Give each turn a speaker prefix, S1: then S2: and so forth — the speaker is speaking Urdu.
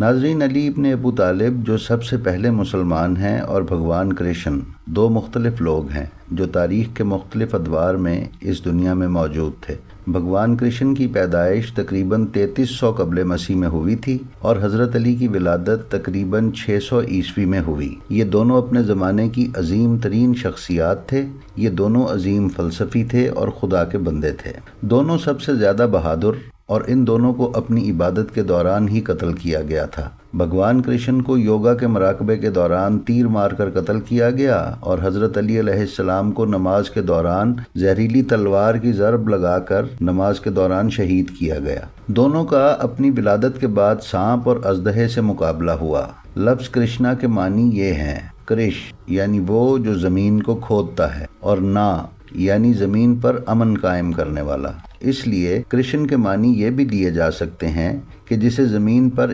S1: ناظرین، علی ابن ابو طالب جو سب سے پہلے مسلمان ہیں اور بھگوان کرشن دو مختلف لوگ ہیں جو تاریخ کے مختلف ادوار میں اس دنیا میں موجود تھے۔ بھگوان کرشن کی پیدائش تقریباً 3300 قبل مسیح میں ہوئی تھی اور حضرت علی کی ولادت تقریباً 600 عیسوی میں ہوئی۔ یہ دونوں اپنے زمانے کی عظیم ترین شخصیات تھے۔ یہ دونوں عظیم فلسفی تھے اور خدا کے بندے تھے۔ دونوں سب سے زیادہ بہادر، اور ان دونوں کو اپنی عبادت کے دوران ہی قتل کیا گیا تھا۔ بھگوان کرشن کو یوگا کے مراقبے کے دوران تیر مار کر قتل کیا گیا اور حضرت علی علیہ السلام کو نماز کے دوران زہریلی تلوار کی ضرب لگا کر نماز کے دوران شہید کیا گیا۔ دونوں کا اپنی ولادت کے بعد سانپ اور اژدہے سے مقابلہ ہوا۔ لفظ کرشنا کے معنی یہ ہیں: کرش یعنی وہ جو زمین کو کھودتا ہے، اور نا یعنی زمین پر امن قائم کرنے والا۔ اس لیے کرشن کے معنی یہ بھی لیے جا سکتے ہیں کہ جسے زمین پر